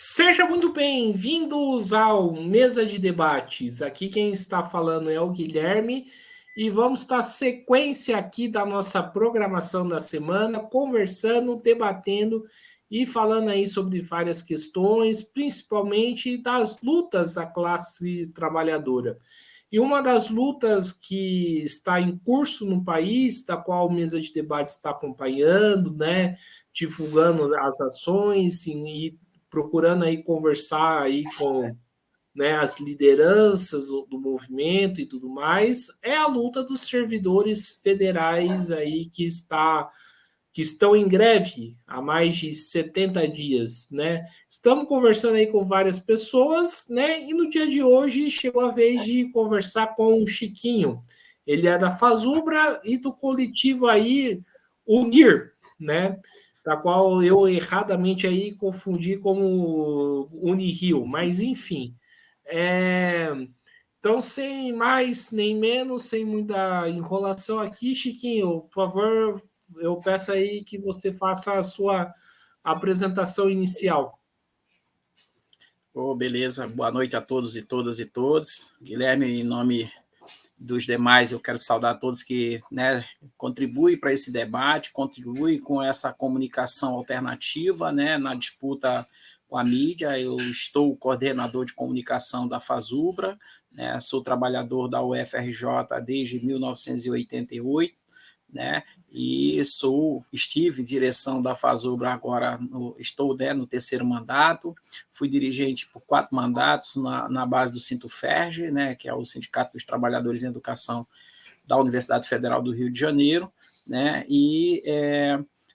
Seja muito bem-vindos ao Mesa de Debates. Aqui quem está falando é o Guilherme e vamos dar sequência aqui da nossa programação da semana, conversando, debatendo e falando aí sobre várias questões, principalmente das lutas da classe trabalhadora. E uma das lutas que está em curso no país, da qual o Mesa de Debates está acompanhando, né, divulgando as ações e procurando aí conversar aí com, né, as lideranças do movimento e tudo mais, é a luta dos servidores federais aí que estão em greve há mais de 70 dias, né? Estamos conversando aí com várias pessoas, né? E no dia de hoje chegou a vez de conversar com o Chiquinho. Ele é da Fazubra e do coletivo aí Unir, né? Da qual eu erradamente aí confundi como Unirio, mas enfim. É... Então, sem mais nem menos, sem muita enrolação aqui, Chiquinho, por favor, eu peço aí que você faça a sua apresentação inicial. Oh, beleza, boa noite a todos e todas e todos. Guilherme, em nome dos demais, eu quero saudar todos que, né, contribuem para esse debate, contribuem com essa comunicação alternativa, né, na disputa com a mídia. Eu estou coordenador de comunicação da Fazubra, né, sou trabalhador da UFRJ desde 1988, né? E estive em direção da Fazubra agora, estou, né, no terceiro mandato, fui dirigente por 4 mandatos na base do Sintoferj, né, que é o Sindicato dos Trabalhadores em Educação da Universidade Federal do Rio de Janeiro, né, e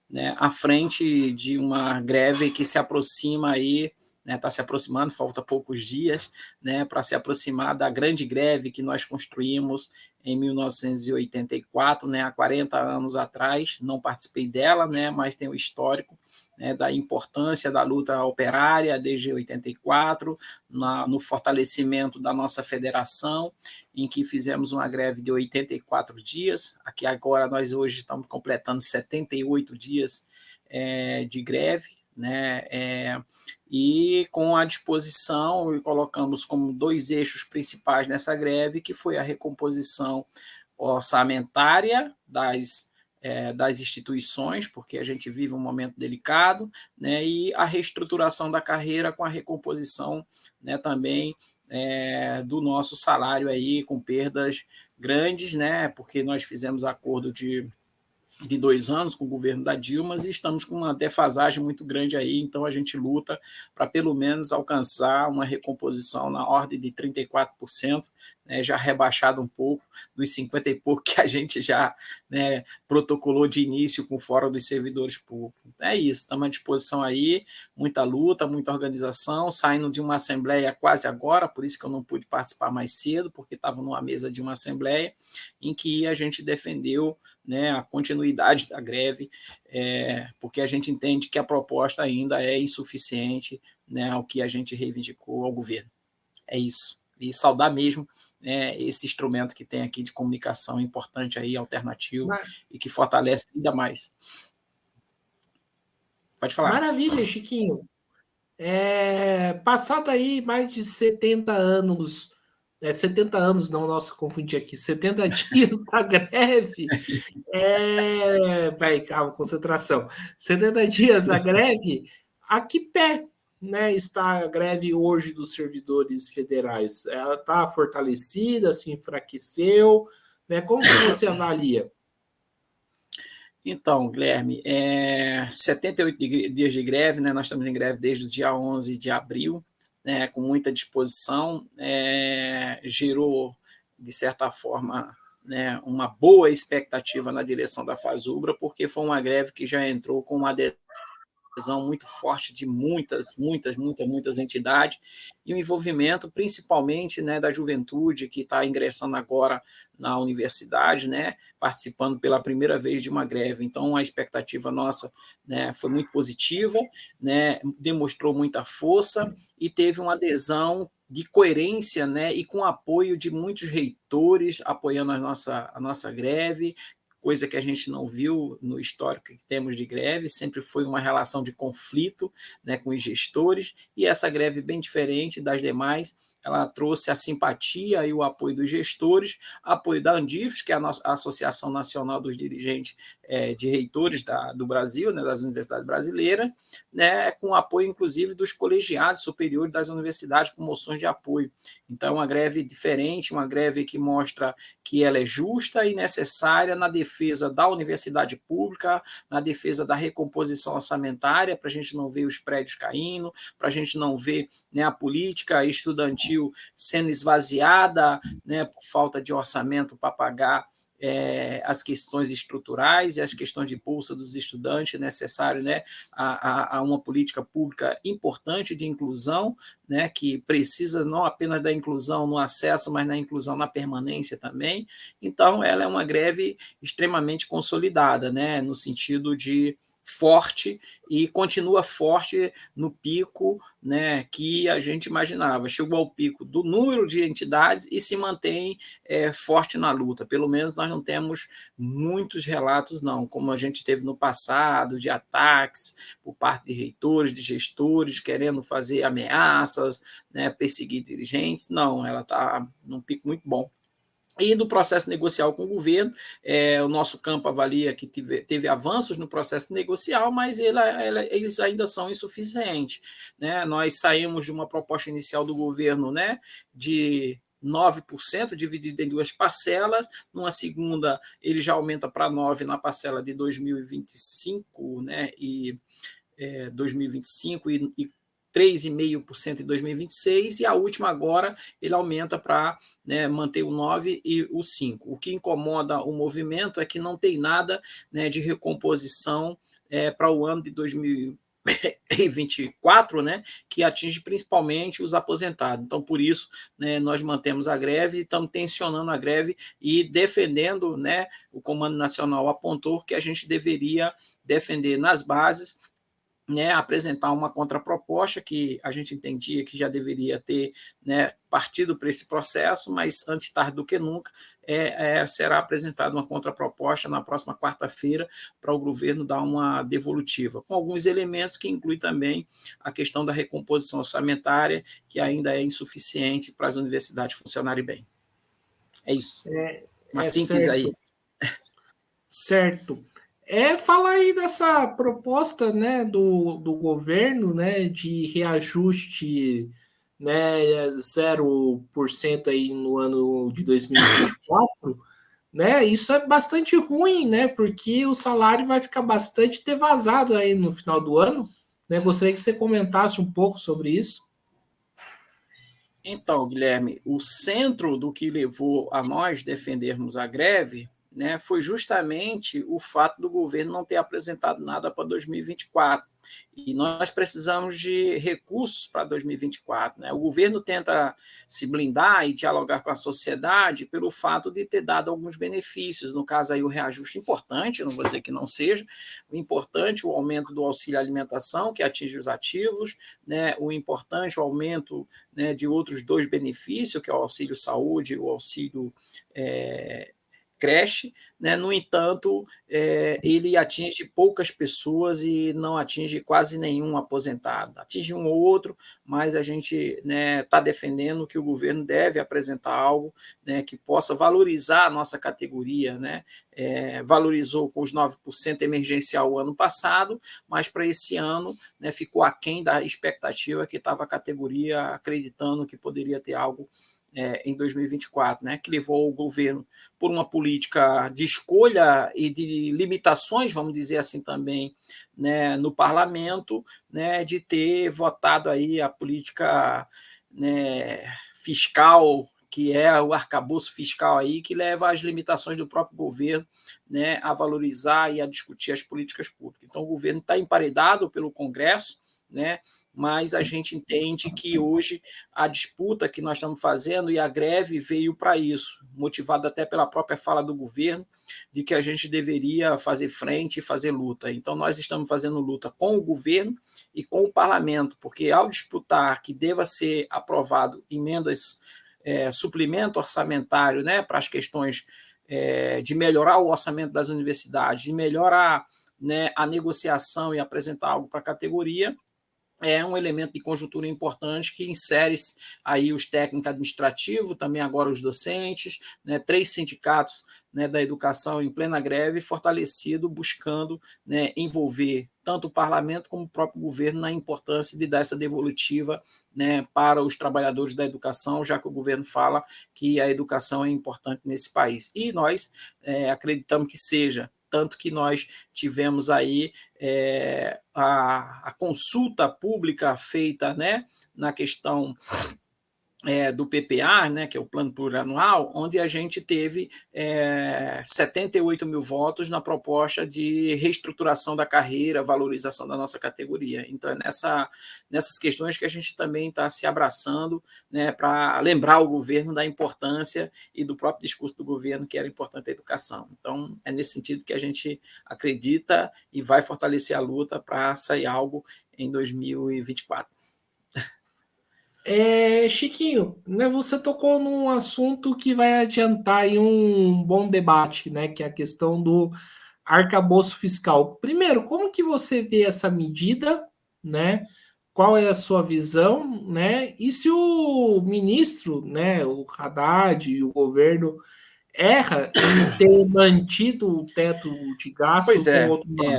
né, à frente de uma greve que se aproxima aí, está, né, se aproximando, falta poucos dias, né, para se aproximar da grande greve que nós construímos em 1984, né, há 40 anos atrás. Não participei dela, né, mas tenho o histórico, né, da importância da luta operária desde 84, no fortalecimento da nossa federação, em que fizemos uma greve de 84 dias. Aqui agora nós hoje estamos completando 78 dias de greve, né, e com a disposição, colocamos como 2 eixos principais nessa greve, que foi a recomposição orçamentária das instituições, porque a gente vive um momento delicado, né, e a reestruturação da carreira com a recomposição, né, também do nosso salário aí, com perdas grandes, né, porque nós fizemos acordo de 2 anos com o governo da Dilma e estamos com uma defasagem muito grande aí, então a gente luta para pelo menos alcançar uma recomposição na ordem de 34%, né, já rebaixado um pouco dos 50 e pouco que a gente já, né, protocolou de início com o Fórum dos Servidores Públicos. É isso, estamos à disposição aí, muita luta, muita organização, saindo de uma assembleia quase agora, por isso que eu não pude participar mais cedo, porque estava numa mesa de uma assembleia em que a gente defendeu, né, a continuidade da greve, porque a gente entende que a proposta ainda é insuficiente, né, ao que a gente reivindicou ao governo. É isso. E saudar mesmo, né, esse instrumento que tem aqui de comunicação importante aí, alternativo, e que fortalece ainda mais. Pode falar. Maravilha, Chiquinho. Passado aí mais de 70 anos, 70 anos não, nossa, confundi aqui, 70 dias da greve, vai, calma, concentração, 70 dias da greve, a que pé, né, está a greve hoje dos servidores federais? Ela está fortalecida, se enfraqueceu, né? Como que você avalia? Então, Guilherme, 78 dias de greve, né? Nós estamos em greve desde o dia 11 de abril, né? Com muita disposição, gerou, de certa forma, né, uma boa expectativa na direção da Fazubra, porque foi uma greve que já entrou com uma adesão muito forte de muitas entidades, e o envolvimento principalmente, né, da juventude que está ingressando agora na universidade, né, participando pela primeira vez de uma greve. Então a expectativa nossa, né, foi muito positiva, né, demonstrou muita força e teve uma adesão de coerência, né, e com apoio de muitos reitores apoiando a nossa greve, coisa que a gente não viu no histórico que temos de greve, sempre foi uma relação de conflito, né, com os gestores, e essa greve, bem diferente das demais, ela trouxe a simpatia e o apoio dos gestores, apoio da Andifes, que é a Associação Nacional dos Dirigentes de Reitores do Brasil, né, das universidades brasileiras, né, com apoio, inclusive, dos colegiados superiores das universidades, com moções de apoio. Então, é uma greve diferente, uma greve que mostra que ela é justa e necessária na defesa da universidade pública, na defesa da recomposição orçamentária, para a gente não ver os prédios caindo, para a gente não ver, né, a política estudantil sendo esvaziada, né, por falta de orçamento para pagar as questões estruturais e as questões de bolsa dos estudantes, necessário, né, a uma política pública importante de inclusão, né, que precisa não apenas da inclusão no acesso, mas na inclusão na permanência também. Então, ela é uma greve extremamente consolidada, né, no sentido de forte, e continua forte no pico, né, que a gente imaginava. Chegou ao pico do número de entidades e se mantém forte na luta. Pelo menos nós não temos muitos relatos, não, como a gente teve no passado, de ataques por parte de reitores, de gestores, querendo fazer ameaças, né, perseguir dirigentes. Não, ela está num pico muito bom. E do processo negocial com o governo, o nosso campo avalia que teve avanços no processo negocial, mas eles ainda são insuficientes, né? Nós saímos de uma proposta inicial do governo, né, de 9%, dividido em duas parcelas. Numa segunda, ele já aumenta para 9% na parcela de 2025, né, e 2025 e 3,5% em 2026, e a última agora ele aumenta para, né, manter o 9% e o 5%. O que incomoda o movimento é que não tem nada, né, de recomposição para o ano de 2024, né, que atinge principalmente os aposentados. Então, por isso, né, nós mantemos a greve e estamos tensionando a greve e defendendo, né, o Comando Nacional apontou que a gente deveria defender nas bases, né, apresentar uma contraproposta que a gente entendia que já deveria ter, né, partido para esse processo, mas antes tarde do que nunca, será apresentada uma contraproposta na próxima quarta-feira para o governo dar uma devolutiva, com alguns elementos que inclui também a questão da recomposição orçamentária, que ainda é insuficiente para as universidades funcionarem bem. É isso. Uma síntese certo. aí. Certo. Falar aí dessa proposta, né, do governo, né, de reajuste, né, 0% aí no ano de 2024, né? Isso é bastante ruim, né? Porque o salário vai ficar bastante devasado aí no final do ano, né? Gostaria que você comentasse um pouco sobre isso. Então, Guilherme, o centro do que levou a nós defendermos a greve, né, foi justamente o fato do governo não ter apresentado nada para 2024. E nós precisamos de recursos para 2024. Né? O governo tenta se blindar e dialogar com a sociedade pelo fato de ter dado alguns benefícios. No caso, aí, o reajuste importante, não vou dizer que não seja, o importante, o aumento do auxílio alimentação, que atinge os ativos, né? O importante, o aumento, né, de outros dois benefícios, que é o auxílio saúde e o auxílio creche, né? No entanto, ele atinge poucas pessoas e não atinge quase nenhum aposentado. Atinge um ou outro, mas a gente está, né, defendendo que o governo deve apresentar algo, né, que possa valorizar a nossa categoria. Né? Valorizou com os 9% emergencial o ano passado, mas para esse ano, né, ficou aquém da expectativa que estava a categoria acreditando que poderia ter algo em 2024, né, que levou o governo por uma política de escolha e de limitações, vamos dizer assim também, né, no parlamento, né, de ter votado aí a política, né, fiscal, que é o arcabouço fiscal aí, que leva às limitações do próprio governo, né, a valorizar e a discutir as políticas públicas. Então, o governo está emparedado pelo Congresso, né, mas a gente entende que hoje a disputa que nós estamos fazendo e a greve veio para isso, motivada até pela própria fala do governo, de que a gente deveria fazer frente e fazer luta. Então, nós estamos fazendo luta com o governo e com o parlamento, porque ao disputar que deva ser aprovado emendas, suplemento orçamentário, né, para as questões de melhorar o orçamento das universidades, de melhorar, né, a negociação e apresentar algo para a categoria, é um elemento de conjuntura importante que insere aí os técnicos administrativos, também agora os docentes, né, 3 sindicatos, né, da educação em plena greve, fortalecido, buscando, né, envolver tanto o parlamento como o próprio governo na importância de dar essa devolutiva, né, para os trabalhadores da educação, já que o governo fala que a educação é importante nesse país. E nós acreditamos que seja, tanto que nós tivemos aí a consulta pública feita, né, na questão do PPA, né, que é o Plano Plurianual, onde a gente teve 78 mil votos na proposta de reestruturação da carreira, valorização da nossa categoria. Então, é nessas questões que a gente também está se abraçando, né, para lembrar o governo da importância e do próprio discurso do governo, que era importante a educação. Então, é nesse sentido que a gente acredita e vai fortalecer a luta para sair algo em 2024. Chiquinho, né, você tocou num assunto que vai adiantar aí um bom debate, né, que é a questão do arcabouço fiscal. Primeiro, como que você vê essa medida, né? Qual é a sua visão, né? E se o ministro, né, o Haddad e o governo erra em ter mantido o teto de gasto Pois com é, outro nome?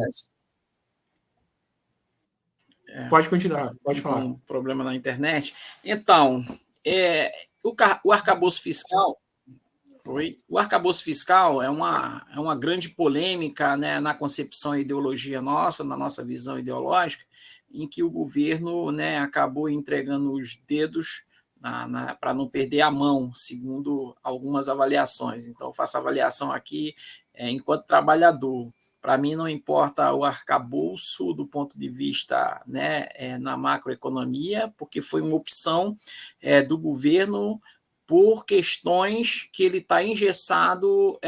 Pode continuar, pode tive falar. um problema na internet. Então, o arcabouço fiscal, o arcabouço fiscal é uma grande polêmica, né, na concepção e ideologia nossa, na nossa visão ideológica, em que o governo, né, acabou entregando os dedos para não perder a mão, segundo algumas avaliações. Então, eu faço avaliação aqui enquanto trabalhador. Para mim, não importa o arcabouço do ponto de vista, né, na macroeconomia, porque foi uma opção do governo por questões que ele está engessado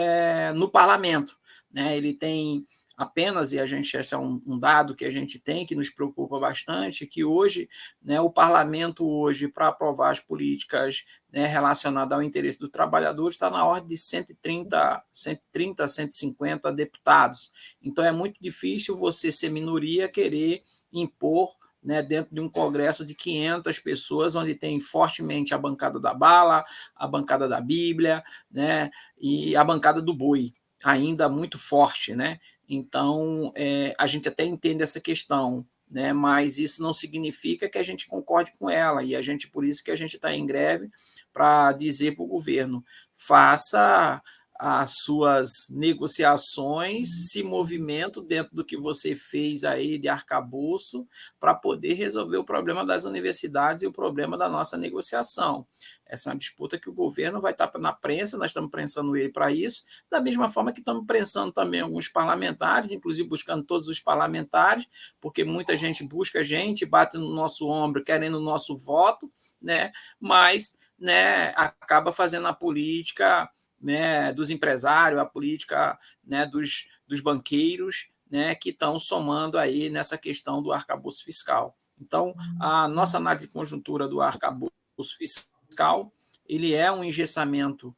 no parlamento. Né? Ele tem apenas, e esse é um dado que a gente tem, que nos preocupa bastante, que hoje, né, o parlamento hoje, para aprovar as políticas, né, relacionadas ao interesse do trabalhador, está na ordem de 130, 150 deputados. Então, é muito difícil você ser minoria, querer impor, né, dentro de um congresso de 500 pessoas, onde tem fortemente a bancada da bala, a bancada da Bíblia, né, e a bancada do boi, ainda muito forte, né? Então, a gente até entende essa questão, né, mas isso não significa que a gente concorde com ela, e por isso que a gente está em greve, para dizer para o governo, faça as suas negociações, se movimento dentro do que você fez aí de arcabouço, para poder resolver o problema das universidades e o problema da nossa negociação. Essa é uma disputa que o governo vai estar na prensa, nós estamos prensando ele para isso, da mesma forma que estamos prensando também alguns parlamentares, inclusive buscando todos os parlamentares, porque muita gente busca a gente, bate no nosso ombro querendo o nosso voto, né? Mas, né, acaba fazendo a política, né, dos empresários, a política, né, dos banqueiros, né, que estão somando aí nessa questão do arcabouço fiscal. Então, a nossa análise de conjuntura do arcabouço fiscal, ele é um engessamento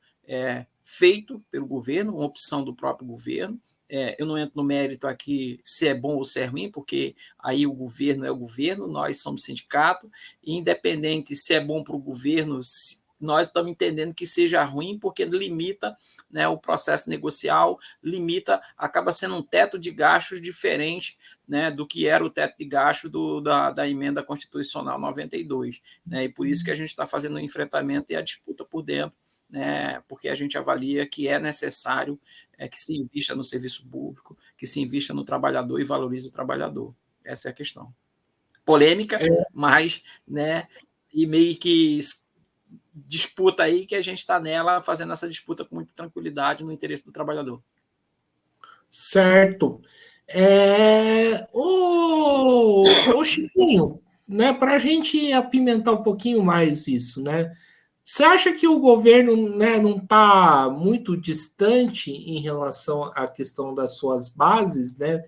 feito pelo governo, uma opção do próprio governo. Eu não entro no mérito aqui se é bom ou se é ruim, porque aí o governo é o governo, nós somos sindicato, e independente se é bom para o governo, nós estamos entendendo que seja ruim, porque limita, né, o processo negocial, acaba sendo um teto de gastos diferente, né, do que era o teto de gastos da emenda constitucional 92. Né, e por isso que a gente está fazendo o enfrentamento e a disputa por dentro, né, porque a gente avalia que é necessário que se invista no serviço público, que se invista no trabalhador e valorize o trabalhador. Essa é a questão. Polêmica, mas, né, e meio que disputa aí que a gente está nela, fazendo essa disputa com muita tranquilidade no interesse do trabalhador. Certo. Ô Chiquinho, né, para a gente apimentar um pouquinho mais isso, né? Você acha que o governo, né, não está muito distante em relação à questão das suas bases, né?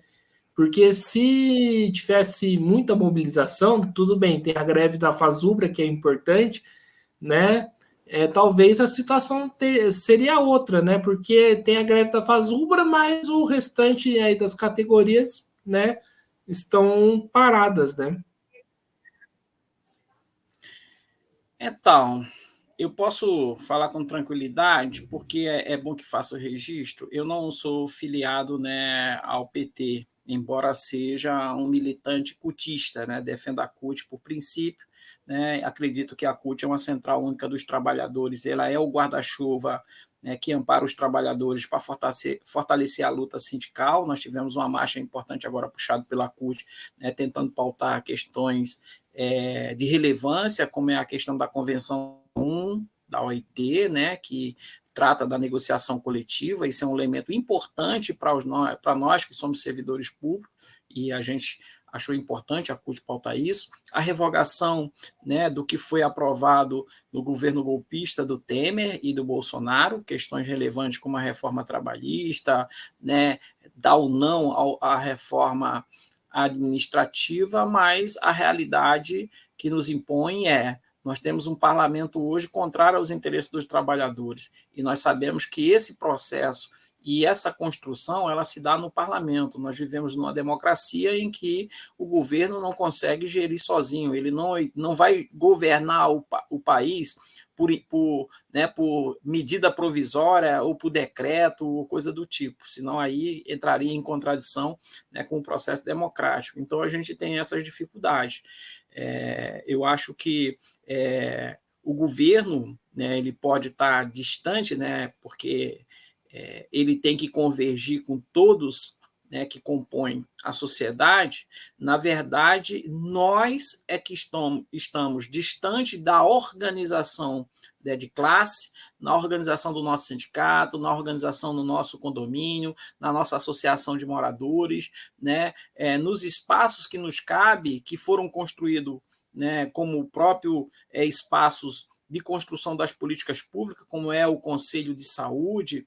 Porque se tivesse muita mobilização, tudo bem, tem a greve da Fazubra, que é importante, né? talvez a situação seria outra, né? Porque tem a greve da Fazubra, mas o restante aí das categorias, né, estão paradas, né? Então, eu posso falar com tranquilidade, porque é bom que faça o registro. Eu não sou filiado, né, ao PT, embora seja um militante cutista, né, defendo a CUT por princípio, né, acredito que a CUT é uma central única dos trabalhadores, ela é o guarda-chuva, né, que ampara os trabalhadores para fortalecer a luta sindical. Nós tivemos uma marcha importante agora puxada pela CUT, né, tentando pautar questões de relevância, como é a questão da Convenção 1 da OIT, né, que trata da negociação coletiva. Isso é um elemento importante para nós que somos servidores públicos, e a gente achou importante a CUT pautar isso. A revogação, né, do que foi aprovado no governo golpista do Temer e do Bolsonaro, questões relevantes como a reforma trabalhista, né, dar ou não à reforma administrativa, mas a realidade que nos impõe nós temos um parlamento hoje contrário aos interesses dos trabalhadores, e nós sabemos que esse processo e essa construção ela se dá no parlamento. Nós vivemos numa democracia em que o governo não consegue gerir sozinho, ele não vai governar o país por medida provisória ou por decreto ou coisa do tipo, senão aí entraria em contradição, né, com o processo democrático. Então a gente tem essas dificuldades. Eu acho que o governo, né, ele pode estar distante, né, porque ele tem que convergir com todos, né, que compõem a sociedade. Na verdade, nós é que estamos distantes da organização, né, de classe, na organização do nosso sindicato, na organização do nosso condomínio, na nossa associação de moradores, né, nos espaços que nos cabe, que foram construídos, né, como próprio espaços de construção das políticas públicas, como é o Conselho de Saúde,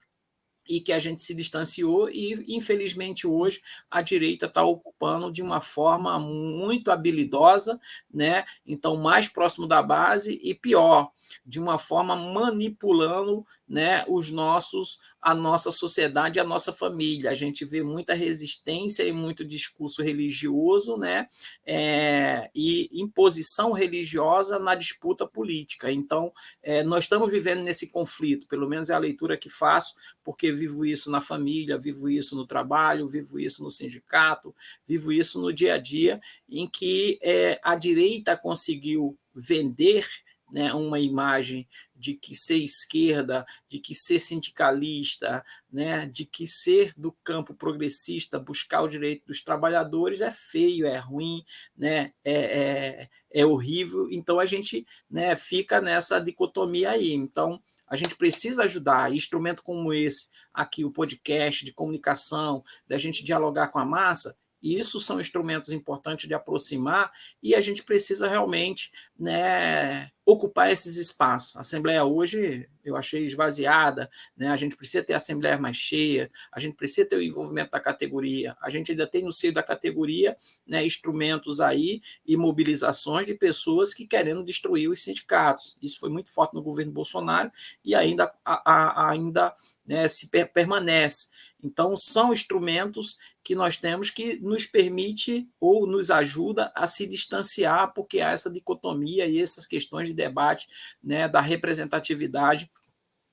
e que a gente se distanciou, e infelizmente hoje a direita está ocupando de uma forma muito habilidosa, né? Então mais próximo da base e pior, de uma forma manipulando, né, a nossa sociedade, a nossa família. A gente vê muita resistência e muito discurso religioso, né, e imposição religiosa na disputa política. Então nós estamos vivendo nesse conflito, pelo menos é a leitura que faço, porque vivo isso na família, vivo isso no trabalho, vivo isso no sindicato, vivo isso no dia a dia, em que a direita conseguiu vender, né, uma imagem de que ser esquerda, de que ser sindicalista, né, de que ser do campo progressista, buscar o direito dos trabalhadores é feio, é ruim, né, é horrível. Então a gente, né, fica nessa dicotomia aí. Então a gente precisa ajudar. Instrumento como esse aqui, o podcast de comunicação, da gente dialogar com a massa, isso são instrumentos importantes de aproximar, e a gente precisa realmente, né, ocupar esses espaços. A Assembleia hoje eu achei esvaziada, né? A gente precisa ter a Assembleia mais cheia, a gente precisa ter o envolvimento da categoria, a gente ainda tem no seio da categoria, né, instrumentos aí e mobilizações de pessoas que querendo destruir os sindicatos. Isso foi muito forte no governo Bolsonaro e ainda, né, permanece. Então, são instrumentos que nós temos que nos permite ou nos ajuda a se distanciar, porque há essa dicotomia e essas questões de debate, né, da representatividade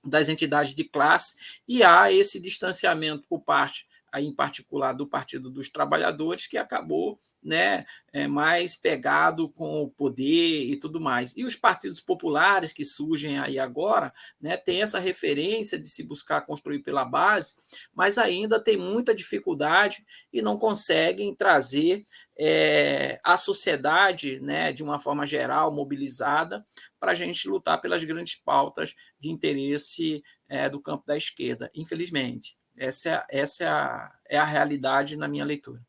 das entidades de classe, e há esse distanciamento por parte, aí em particular, do Partido dos Trabalhadores, que acabou, né, mais pegado com o poder e tudo mais. E os partidos populares que surgem aí agora, né, tem essa referência de se buscar construir pela base, mas ainda tem muita dificuldade e não conseguem trazer a sociedade, né, de uma forma geral, mobilizada, para a gente lutar pelas grandes pautas de interesse do campo da esquerda, infelizmente. Essa é a realidade na minha leitura.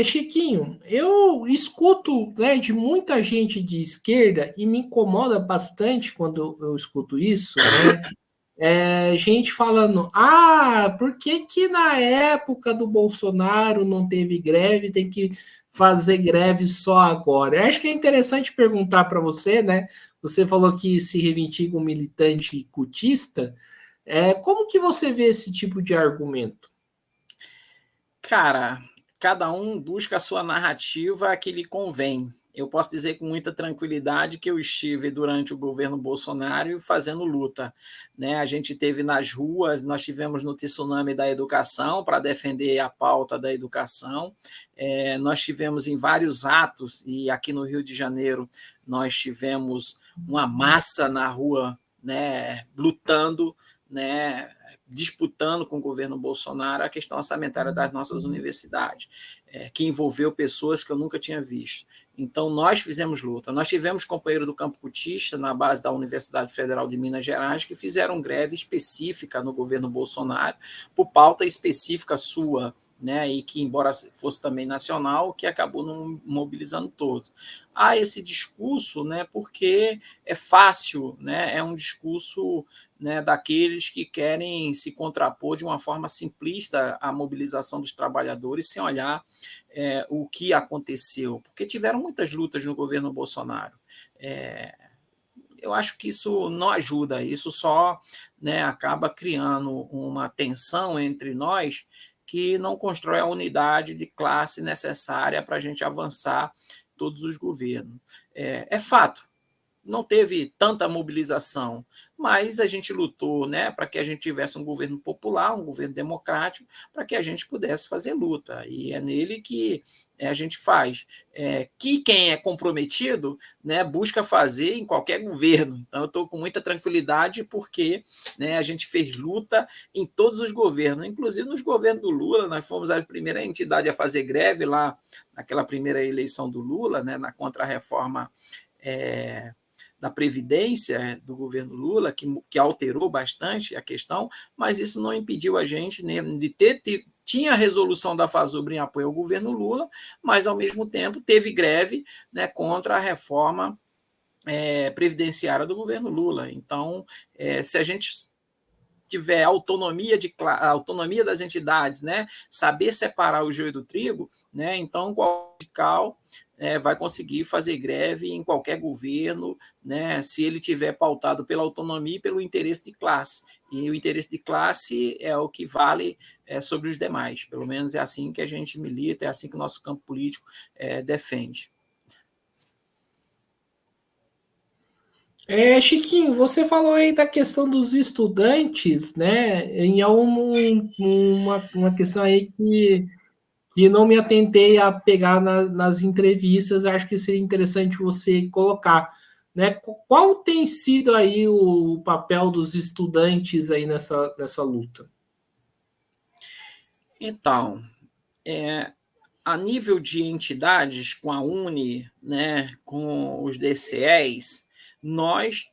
Chiquinho, eu escuto, né, de muita gente de esquerda e me incomoda bastante quando eu escuto isso, né? Gente falando, por que que na época do Bolsonaro não teve greve, tem que fazer greve só agora? Eu acho que é interessante perguntar para você, né? Você falou que se reivindica um militante cutista. Como que você vê esse tipo de argumento? Cara, cada um busca a sua narrativa que lhe convém. Eu posso dizer com muita tranquilidade que eu estive durante o governo Bolsonaro fazendo luta, né? A gente teve nas ruas, nós tivemos no tsunami da educação para defender a pauta da educação, nós tivemos em vários atos, e aqui no Rio de Janeiro nós tivemos uma massa na rua, né, lutando, né, disputando com o governo Bolsonaro a questão orçamentária das nossas universidades, que envolveu pessoas que eu nunca tinha visto. Então, nós fizemos luta. Nós tivemos companheiro do campo cutista, na base da Universidade Federal de Minas Gerais, que fizeram greve específica no governo Bolsonaro, por pauta específica sua, né, e que, embora fosse também nacional, que acabou não mobilizando todos. Há esse discurso, né, porque é fácil, né, é um discurso, né, daqueles que querem se contrapor de uma forma simplista à mobilização dos trabalhadores, sem olhar o que aconteceu, porque tiveram muitas lutas no governo Bolsonaro. Eu acho que isso não ajuda, isso só, né, acaba criando uma tensão entre nós que não constrói a unidade de classe necessária para a gente avançar todos os governos. É fato, não teve tanta mobilização, mas a gente lutou, né, para que a gente tivesse um governo popular, um governo democrático, para que a gente pudesse fazer luta. E é nele que a gente faz. Que quem é comprometido, né, busca fazer em qualquer governo. Então, eu estou com muita tranquilidade porque, né, a gente fez luta em todos os governos, inclusive nos governos do Lula. Nós fomos a primeira entidade a fazer greve lá naquela primeira eleição do Lula, né, na contra-reforma da Previdência do governo Lula, que alterou bastante a questão, mas isso não impediu a gente, né, de tinha a resolução da FASUBRA em apoio ao governo Lula, mas, ao mesmo tempo, teve greve, né, contra a reforma previdenciária do governo Lula. Então, se a gente tiver autonomia das entidades, né, saber separar o joio do trigo, né, então qual radical vai conseguir fazer greve em qualquer governo, né, se ele tiver pautado pela autonomia e pelo interesse de classe. E o interesse de classe é o que vale sobre os demais. Pelo menos é assim que a gente milita, é assim que o nosso campo político defende. Chiquinho, você falou aí da questão dos estudantes, né? Em uma questão aí que não me atentei a pegar nas entrevistas, acho que seria interessante você colocar, né? Qual tem sido aí o papel dos estudantes aí nessa luta? Então, a nível de entidades, com a UNE, né, com os DCEs, nós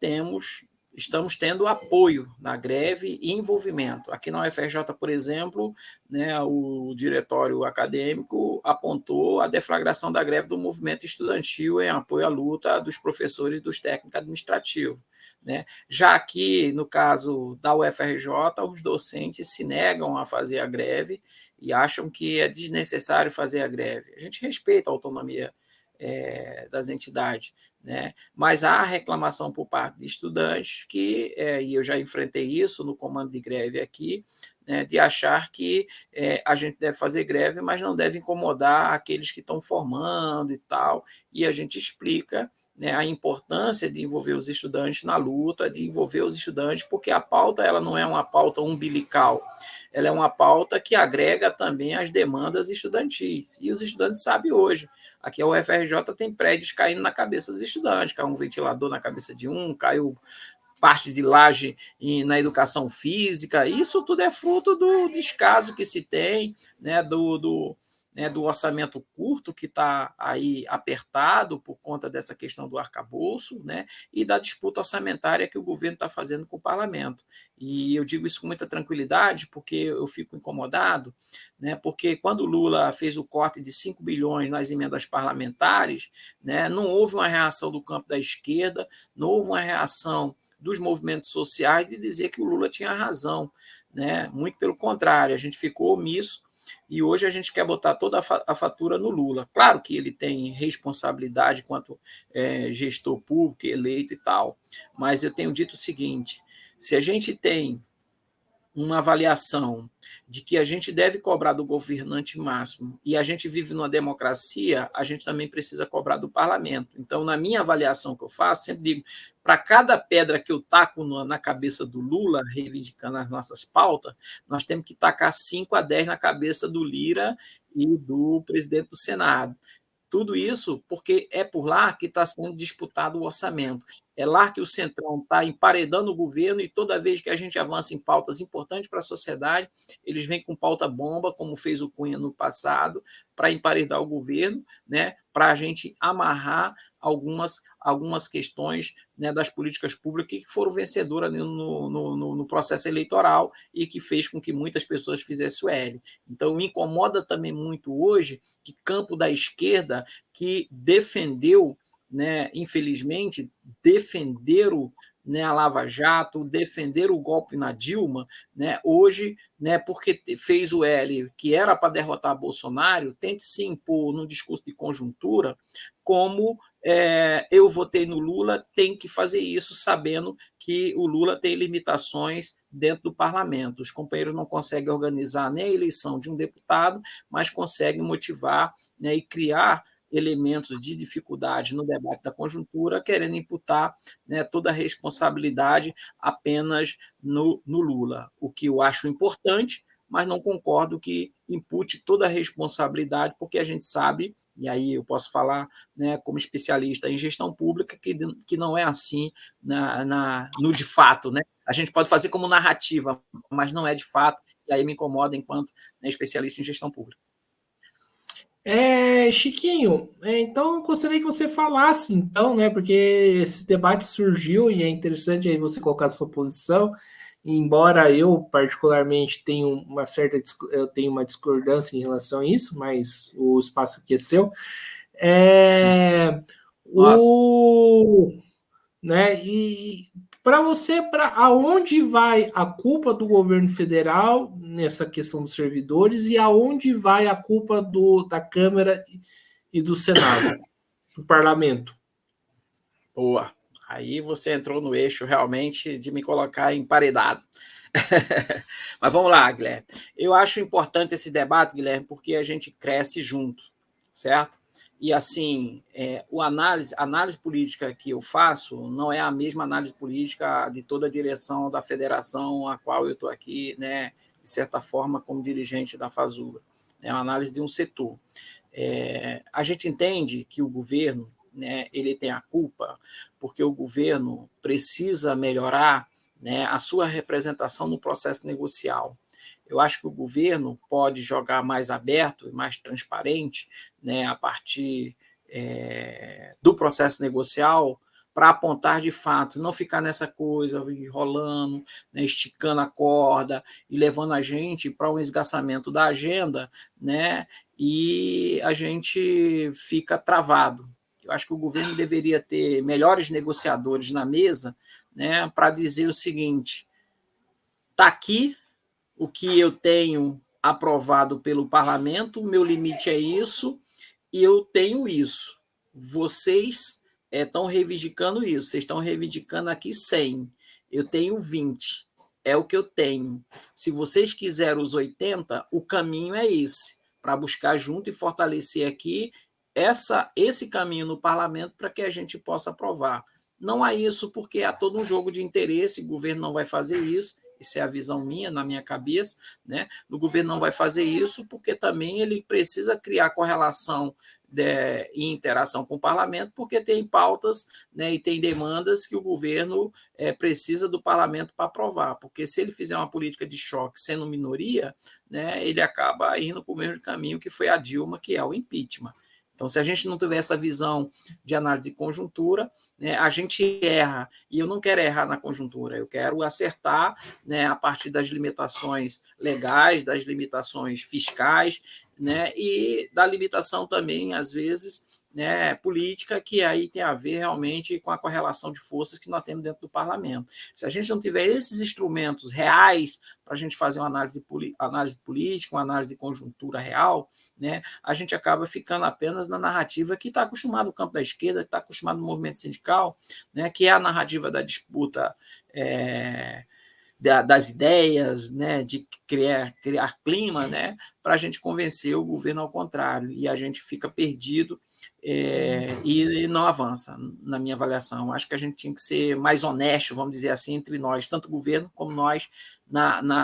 estamos tendo apoio na greve e envolvimento. Aqui na UFRJ, por exemplo, né, o diretório acadêmico apontou a deflagração da greve do movimento estudantil em apoio à luta dos professores e dos técnicos administrativos. Né? Já aqui, no caso da UFRJ, os docentes se negam a fazer a greve e acham que é desnecessário fazer a greve. A gente respeita a autonomia das entidades, né? Mas há reclamação por parte de estudantes que, e eu já enfrentei isso no comando de greve aqui, né, de achar que a gente deve fazer greve, mas não deve incomodar aqueles que estão formando e tal, e a gente explica, né, a importância de envolver os estudantes na luta, de envolver os estudantes, porque a pauta ela não é uma pauta umbilical, ela é uma pauta que agrega também as demandas estudantis. E os estudantes sabem hoje. Aqui a UFRJ tem prédios caindo na cabeça dos estudantes, caiu um ventilador na cabeça de um, caiu parte de laje na educação física. Isso tudo é fruto do descaso que se tem, né, do orçamento curto que está aí apertado por conta dessa questão do arcabouço, né, e da disputa orçamentária que o governo está fazendo com o parlamento. E eu digo isso com muita tranquilidade, porque eu fico incomodado, né, porque quando o Lula fez o corte de 5 bilhões nas emendas parlamentares, né, não houve uma reação do campo da esquerda, não houve uma reação dos movimentos sociais de dizer que o Lula tinha razão, né? Muito pelo contrário, a gente ficou omisso e hoje a gente quer botar toda a fatura no Lula. Claro que ele tem responsabilidade quanto gestor público, eleito e tal, mas eu tenho dito o seguinte, se a gente tem uma avaliação de que a gente deve cobrar do governante máximo e a gente vive numa democracia, a gente também precisa cobrar do parlamento. Então, na minha avaliação que eu faço, sempre digo, para cada pedra que eu taco na cabeça do Lula, reivindicando as nossas pautas, nós temos que tacar 5 a 10 na cabeça do Lira e do presidente do Senado. Tudo isso porque é por lá que está sendo disputado o orçamento. É lá que o Centrão está emparedando o governo e toda vez que a gente avança em pautas importantes para a sociedade, eles vêm com pauta bomba, como fez o Cunha no passado, para emparedar o governo, né, para a gente amarrar algumas questões, né, das políticas públicas que foram vencedoras no processo eleitoral e que fez com que muitas pessoas fizessem o L. Então, me incomoda também muito hoje que campo da esquerda que defendeu, né, infelizmente, defenderam, né, a Lava Jato, defenderam o golpe na Dilma, né, hoje, né, porque fez o L, que era para derrotar Bolsonaro, tente se impor num discurso de conjuntura como eu votei no Lula, tem que fazer isso sabendo que o Lula tem limitações dentro do parlamento. Os companheiros não conseguem organizar nem a eleição de um deputado, mas conseguem motivar, né, e criar elementos de dificuldade no debate da conjuntura, querendo imputar, né, toda a responsabilidade apenas no Lula, o que eu acho importante, mas não concordo que impute toda a responsabilidade, porque a gente sabe, e aí eu posso falar, né, como especialista em gestão pública, que não é assim no de fato. Né? A gente pode fazer como narrativa, mas não é de fato, e aí me incomoda enquanto, né, especialista em gestão pública. Chiquinho, então eu gostaria que você falasse, então, né, porque esse debate surgiu e é interessante aí você colocar a sua posição, embora eu particularmente eu tenho uma discordância em relação a isso, mas o espaço aqui é seu. Nossa. Né, e para você, para aonde vai a culpa do governo federal nessa questão dos servidores e aonde vai a culpa da Câmara e do Senado, do parlamento? Boa. Aí você entrou no eixo realmente de me colocar emparedado. Mas vamos lá, Guilherme. Eu acho importante esse debate, Guilherme, porque a gente cresce junto, certo? E assim, a análise política que eu faço não é a mesma análise política de toda a direção da federação a qual eu estou aqui, né, de certa forma, como dirigente da FASURA. É uma análise de um setor. A gente entende que o governo, né, ele tem a culpa porque o governo precisa melhorar, né, a sua representação no processo negocial. Eu acho que o governo pode jogar mais aberto e mais transparente, né, a partir do processo negocial para apontar de fato, não ficar nessa coisa enrolando, né, esticando a corda e levando a gente para um esgaçamento da agenda, né, e a gente fica travado. Eu acho que o governo deveria ter melhores negociadores na mesa, né, para dizer o seguinte: está aqui o que eu tenho aprovado pelo parlamento, o meu limite é isso, e eu tenho isso. Vocês estão reivindicando isso, vocês estão reivindicando aqui 100, eu tenho 20, é o que eu tenho. Se vocês quiserem os 80, o caminho é esse, para buscar junto e fortalecer aqui esse caminho no parlamento para que a gente possa aprovar. Não há isso porque há todo um jogo de interesse, o governo não vai fazer isso, isso é a visão minha, na minha cabeça, né? O governo não vai fazer isso porque também ele precisa criar correlação e interação com o parlamento, porque tem pautas, né, e tem demandas que o governo precisa do parlamento para aprovar, porque se ele fizer uma política de choque sendo minoria, né, ele acaba indo para o mesmo caminho que foi a Dilma, que é o impeachment. Então, se a gente não tiver essa visão de análise de conjuntura, né, a gente erra. E eu não quero errar na conjuntura, eu quero acertar, né, a partir das limitações legais, das limitações fiscais, né, e da limitação também, às vezes, né, política, que aí tem a ver realmente com a correlação de forças que nós temos dentro do parlamento. Se a gente não tiver esses instrumentos reais para a gente fazer uma análise política, uma análise de conjuntura real, né, a gente acaba ficando apenas na narrativa que está acostumado o campo da esquerda, que está acostumado no movimento sindical, né, que é a narrativa da disputa das ideias, né, de criar clima, né, para a gente convencer o governo ao contrário, e a gente fica perdido e não avança, na minha avaliação. Acho que a gente tinha que ser mais honesto, vamos dizer assim, entre nós, tanto o governo como nós,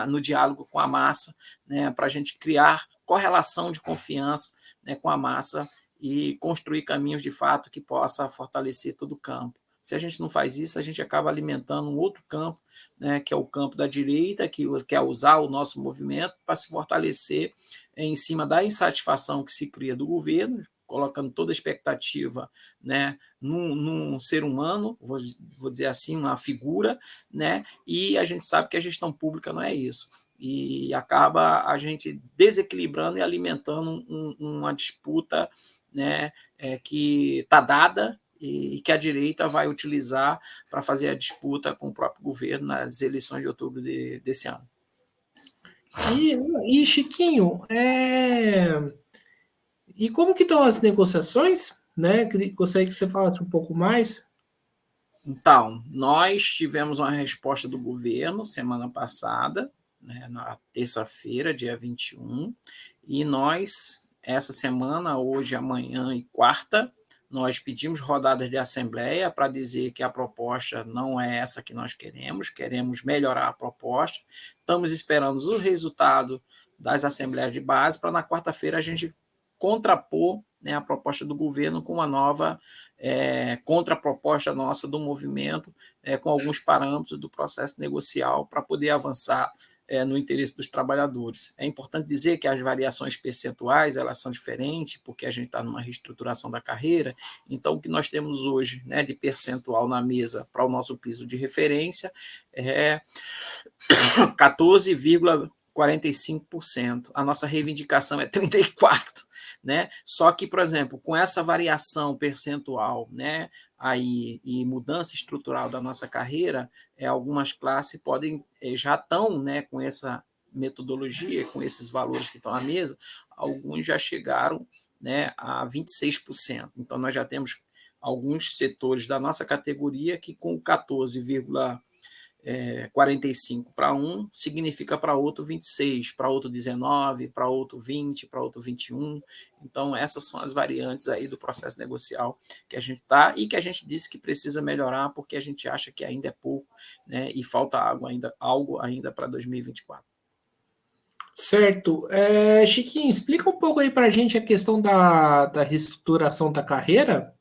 no diálogo com a massa, né, para a gente criar correlação de confiança, né, com a massa e construir caminhos de fato que possa fortalecer todo o campo. Se a gente não faz isso, a gente acaba alimentando um outro campo, né, que é o campo da direita, que quer usar o nosso movimento para se fortalecer em cima da insatisfação que se cria do governo, colocando toda a expectativa, né, num ser humano, vou dizer assim, uma figura, né, e a gente sabe que a gestão pública não é isso. E acaba a gente desequilibrando e alimentando uma disputa, né, que está dada e que a direita vai utilizar para fazer a disputa com o próprio governo nas eleições de outubro desse ano. E Chiquinho, e como que estão as negociações? Né? Gostaria que você falasse um pouco mais. Então, nós tivemos uma resposta do governo semana passada, né, na terça-feira, dia 21, e nós, essa semana, hoje, amanhã e quarta, nós pedimos rodadas de assembleia para dizer que a proposta não é essa que nós queremos melhorar a proposta. Estamos esperando o resultado das assembleias de base para na quarta-feira a gente contrapor, né, a proposta do governo com uma nova contraproposta nossa do movimento, com alguns parâmetros do processo negocial para poder avançar no interesse dos trabalhadores. É importante dizer que as variações percentuais elas são diferentes, porque a gente está numa reestruturação da carreira, então o que nós temos hoje, né, de percentual na mesa para o nosso piso de referência é 14,45%. A nossa reivindicação é 34%. Né? Só que, por exemplo, com essa variação percentual, né, aí, e mudança estrutural da nossa carreira, algumas classes podem já estão, né, com essa metodologia, com esses valores que estão à mesa, alguns já chegaram, né, a 26%. Então, nós já temos alguns setores da nossa categoria que com 14,45 para um, significa para outro 26, para outro 19, para outro 20, para outro 21. Então, essas são as variantes aí do processo negocial que a gente está e que a gente disse que precisa melhorar porque a gente acha que ainda é pouco, né, e falta algo ainda para 2024. Certo. Chiquinho, explica um pouco aí para a gente a questão da reestruturação da carreira.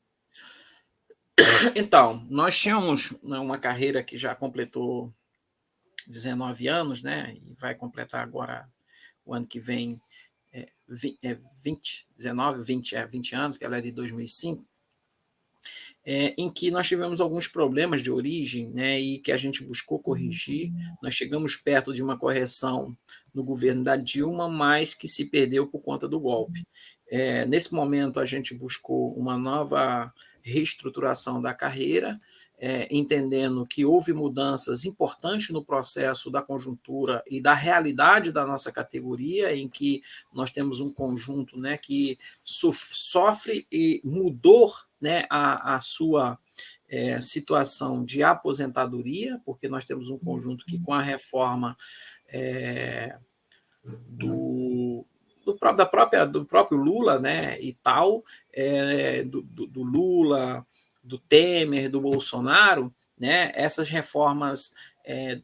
Então, nós tínhamos uma carreira que já completou 19 anos, né, e vai completar agora o ano que vem 20 anos, que ela é de 2005, em que nós tivemos alguns problemas de origem, né, e que a gente buscou corrigir. Nós chegamos perto de uma correção no governo da Dilma, mas que se perdeu por conta do golpe. Nesse momento, a gente buscou uma nova reestruturação da carreira, entendendo que houve mudanças importantes no processo da conjuntura e da realidade da nossa categoria, em que nós temos um conjunto, né, que sofre e mudou, né, a sua situação de aposentadoria, porque nós temos um conjunto que, com a reforma do próprio Lula, né, e tal, do Lula, do Temer, do Bolsonaro, né, essas reformas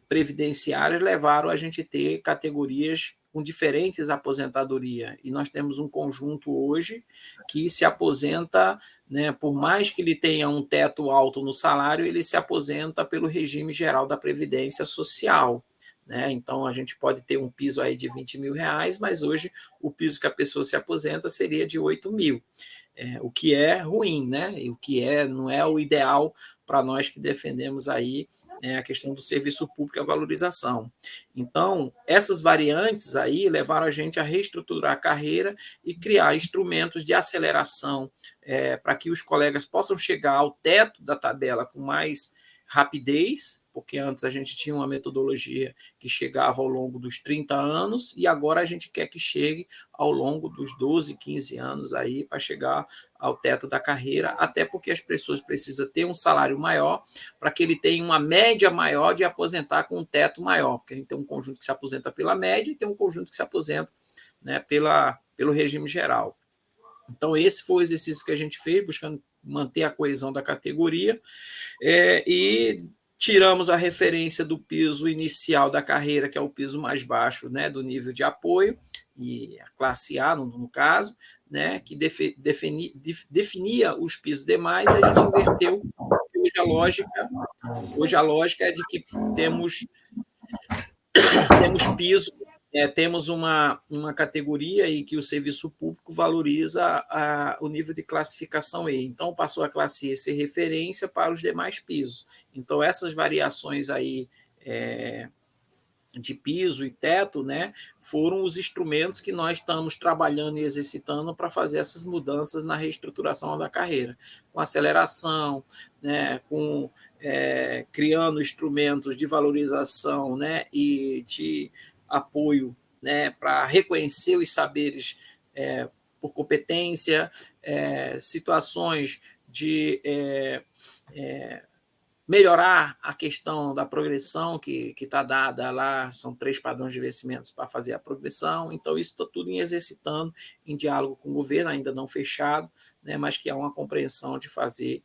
previdenciárias levaram a gente a ter categorias com diferentes aposentadoria. E nós temos um conjunto hoje que se aposenta, né, por mais que ele tenha um teto alto no salário, ele se aposenta pelo regime geral da Previdência Social. Né? Então, a gente pode ter um piso aí de 20 mil reais, mas hoje o piso que a pessoa se aposenta seria de 8 mil, o que é ruim, né? E o que não é o ideal para nós que defendemos aí né, a questão do serviço público e a valorização. Então, essas variantes aí levaram a gente a reestruturar a carreira e criar instrumentos de aceleração para que os colegas possam chegar ao teto da tabela com mais rapidez, porque antes a gente tinha uma metodologia que chegava ao longo dos 30 anos e agora a gente quer que chegue ao longo dos 12, 15 anos aí para chegar ao teto da carreira, até porque as pessoas precisam ter um salário maior para que ele tenha uma média maior de aposentar com um teto maior, porque a gente tem um conjunto que se aposenta pela média e tem um conjunto que se aposenta, né, pelo regime geral. Então, esse foi o exercício que a gente fez, buscando manter a coesão da categoria, e tiramos a referência do piso inicial da carreira, que é o piso mais baixo, né, do nível de apoio, e a classe A, no caso, né, que definia os pisos demais, a gente inverteu. Hoje a lógica é de que temos piso, temos uma categoria em que o serviço público valoriza o nível de classificação E. Então, passou a classe E ser referência para os demais pisos. Então, essas variações aí de piso e teto, né, foram os instrumentos que nós estamos trabalhando e exercitando para fazer essas mudanças na reestruturação da carreira, com aceleração, né, com criando instrumentos de valorização, né, e de apoio, né, para reconhecer os saberes por competência, situações de melhorar a questão da progressão que está dada lá, são 3 padrões de vencimentos para fazer a progressão, então isso está tudo exercitando em diálogo com o governo, ainda não fechado, né, mas que há uma compreensão de fazer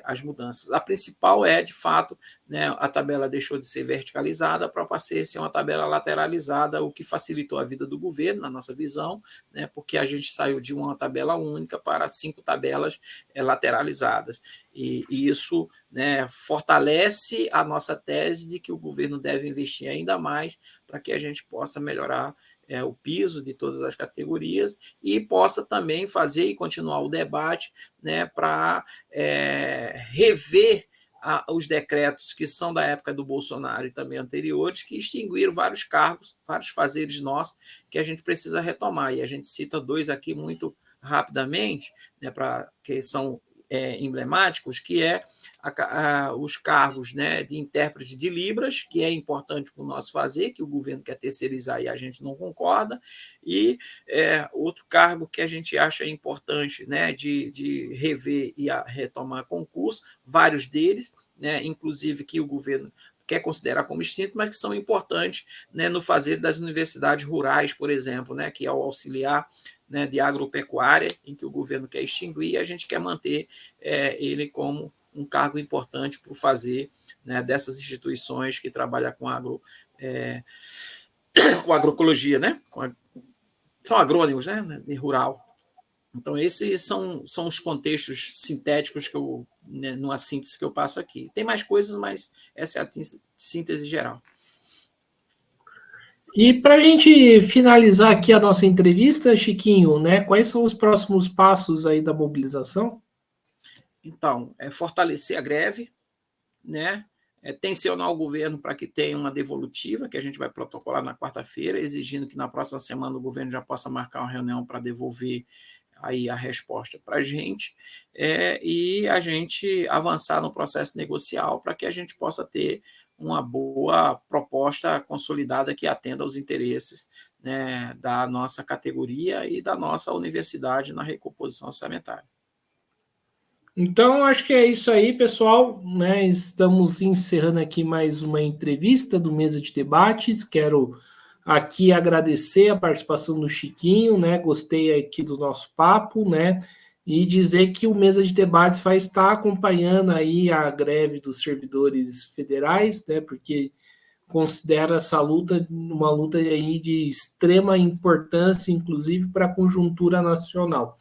as mudanças. A principal de fato, né, a tabela deixou de ser verticalizada para passar a ser uma tabela lateralizada, o que facilitou a vida do governo, na nossa visão, né, porque a gente saiu de uma tabela única para 5 tabelas lateralizadas. E isso, né, fortalece a nossa tese de que o governo deve investir ainda mais para que a gente possa melhorar o piso de todas as categorias e possa também fazer e continuar o debate, né, para rever os decretos que são da época do Bolsonaro e também anteriores, que extinguiram vários cargos, vários fazeres nossos, que a gente precisa retomar. E a gente cita 2 aqui muito rapidamente, né, que são emblemáticos, que os cargos, né, de intérprete de Libras, que é importante para o nosso fazer, que o governo quer terceirizar e a gente não concorda, e outro cargo que a gente acha importante, né, de rever e retomar concurso, vários deles, né, inclusive que o governo quer considerar como extinto, mas que são importantes, né, no fazer das universidades rurais, por exemplo, né, que é o auxiliar, né, de agropecuária, em que o governo quer extinguir, e a gente quer manter ele como um cargo importante para o fazer, né, dessas instituições que trabalham com agroecologia, né? São agrônomos, né, de rural. Então, esses são os contextos sintéticos que né, numa síntese que eu passo aqui. Tem mais coisas, mas essa é a síntese geral. E para a gente finalizar aqui a nossa entrevista, Chiquinho, né, quais são os próximos passos aí da mobilização? Então, fortalecer a greve, né, tensionar o governo para que tenha uma devolutiva, que a gente vai protocolar na quarta-feira, exigindo que na próxima semana o governo já possa marcar uma reunião para devolver aí a resposta para a gente, e a gente avançar no processo negocial para que a gente possa ter uma boa proposta consolidada que atenda aos interesses, né, da nossa categoria e da nossa universidade na recomposição orçamentária. Então, acho que é isso aí, pessoal, né? Estamos encerrando aqui mais uma entrevista do Mesa de Debates. Quero aqui agradecer a participação do Chiquinho, né? Gostei aqui do nosso papo, né? E dizer que o Mesa de Debates vai estar acompanhando aí a greve dos servidores federais, né? Porque considera essa luta uma luta aí de extrema importância, inclusive para a conjuntura nacional.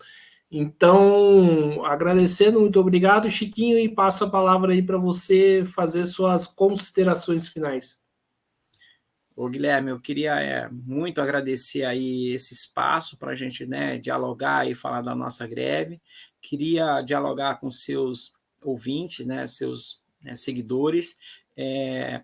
Então, agradecendo, muito obrigado, Chiquinho, e passo a palavra aí para você fazer suas considerações finais. Ô, Guilherme, eu queria muito agradecer aí esse espaço para a gente, né, dialogar e falar da nossa greve. Queria dialogar com seus ouvintes, né, seus seguidores,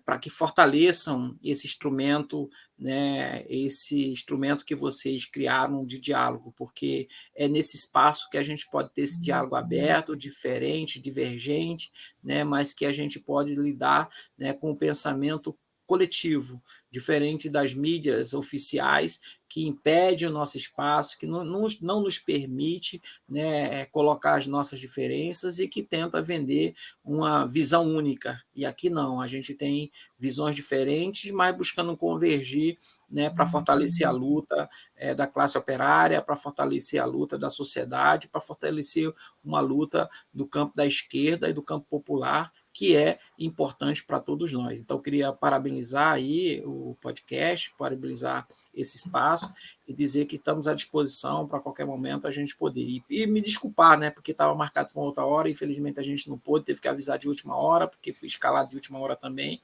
para que fortaleçam esse instrumento, né, esse instrumento que vocês criaram de diálogo, porque é nesse espaço que a gente pode ter esse diálogo aberto, diferente, divergente, né, mas que a gente pode lidar, né, com o pensamento coletivo, diferente das mídias oficiais, que impede o nosso espaço, que não nos permite, né, colocar as nossas diferenças e que tenta vender uma visão única. E aqui não, a gente tem visões diferentes, mas buscando convergir, né, para fortalecer a luta da classe operária, para fortalecer a luta da sociedade, para fortalecer uma luta do campo da esquerda e do campo popular, que é importante para todos nós. Então, eu queria parabenizar aí o podcast, parabenizar esse espaço e dizer que estamos à disposição para qualquer momento a gente poder. E me desculpar, né, porque estava marcado para outra hora, infelizmente a gente não pôde, teve que avisar de última hora, porque fui escalado de última hora também,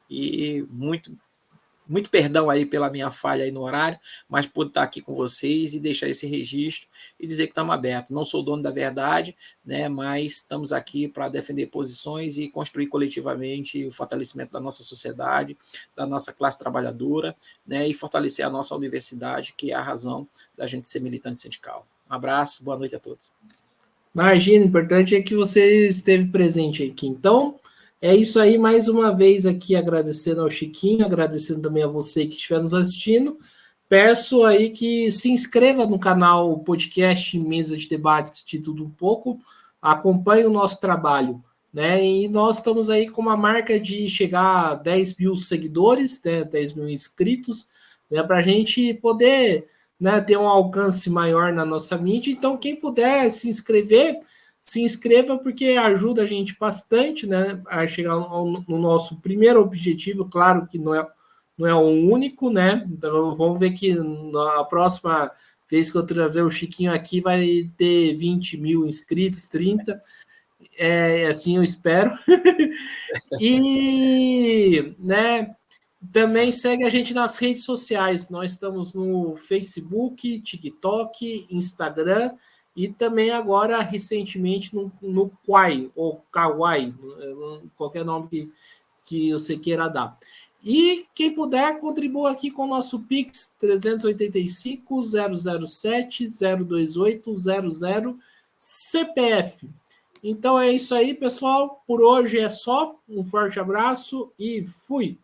e muito perdão aí pela minha falha aí no horário, mas pude estar aqui com vocês e deixar esse registro e dizer que estamos abertos. Não sou dono da verdade, né, mas estamos aqui para defender posições e construir coletivamente o fortalecimento da nossa sociedade, da nossa classe trabalhadora, né, e fortalecer a nossa universidade, que é a razão da gente ser militante sindical. Um abraço, boa noite a todos. Imagina, o importante é que você esteve presente aqui. Então, é isso aí, mais uma vez aqui agradecendo ao Chiquinho, agradecendo também a você que estiver nos assistindo. Peço aí que se inscreva no canal podcast Mesa de Debates de Tudo Um Pouco, acompanhe o nosso trabalho, né? E nós estamos aí com uma marca de chegar a 10 mil seguidores, né? 10 mil inscritos, né? Para a gente poder, né, ter um alcance maior na nossa mídia. Então, quem puder se inscreva porque ajuda a gente bastante, né, a chegar no nosso primeiro objetivo. Claro que não é o único, né? Então, vamos ver que na próxima vez que eu trazer o Chiquinho aqui vai ter 20 mil inscritos, 30. Assim eu espero. E, né, também segue a gente nas redes sociais. Nós estamos no Facebook, TikTok, Instagram e também agora, recentemente, no Quai, ou Kawaii, qualquer nome que você queira dar. E quem puder, contribua aqui com o nosso Pix 385 007 028 00 CPF. Então é isso aí, pessoal. Por hoje é só. Um forte abraço e fui!